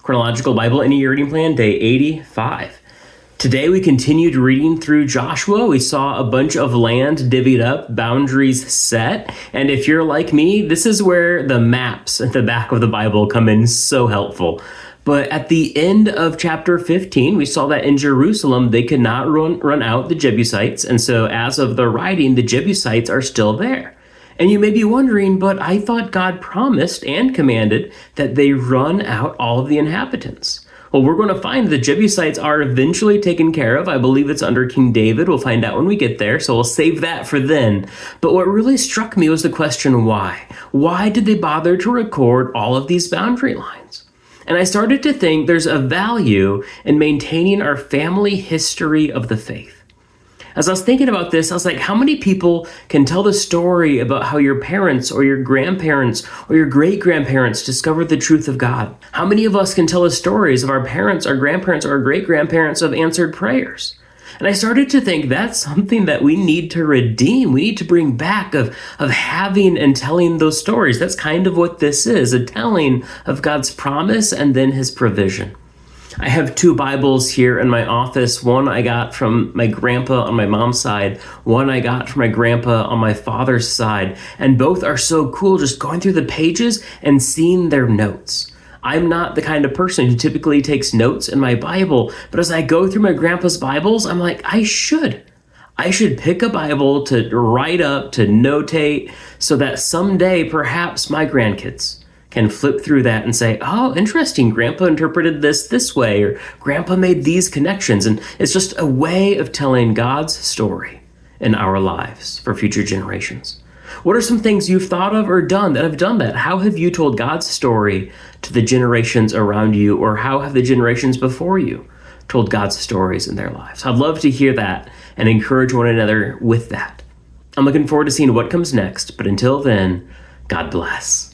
Chronological Bible in a Year Reading Plan, Day 85. Today we continued reading through Joshua. We saw a bunch of land divvied up, boundaries set, and if you're like me, this is where the maps at the back of the Bible come in so helpful. But at the end of chapter 15, we saw that in Jerusalem, they could not run out the Jebusites, and so as of the writing, the Jebusites are still there. And you may be wondering, but I thought God promised and commanded that they run out all of the inhabitants. Well, we're going to find the Jebusites are eventually taken care of. I believe it's under King David. We'll find out when we get there, so we'll save that for then. But what really struck me was the question, why? Why did they bother to record all of these boundary lines? And I started to think there's a value in maintaining our family history of the faith. As I was thinking about this, I was like, how many people can tell the story about how your parents or your grandparents or your great-grandparents discovered the truth of God? How many of us can tell the stories of our parents, our grandparents, or our great-grandparents of answered prayers? And I started to think that's something that we need to redeem. We need to bring back of having and telling those stories. That's kind of what this is, a telling of God's promise and then his provision. I have two Bibles here in my office. One I got from my grandpa on my mom's side. One I got from my grandpa on my father's side. And both are so cool, just going through the pages and seeing their notes. I'm not the kind of person who typically takes notes in my Bible, but as I go through my grandpa's Bibles, I'm like, I should pick a Bible to write up, to notate, so that someday perhaps my grandkids can flip through that and say, oh, interesting, Grandpa interpreted this way, or Grandpa made these connections. And it's just a way of telling God's story in our lives for future generations. What are some things you've thought of or done that have done that? How have you told God's story to the generations around you, or how have the generations before you told God's stories in their lives? I'd love to hear that and encourage one another with that. I'm looking forward to seeing what comes next, but until then, God bless.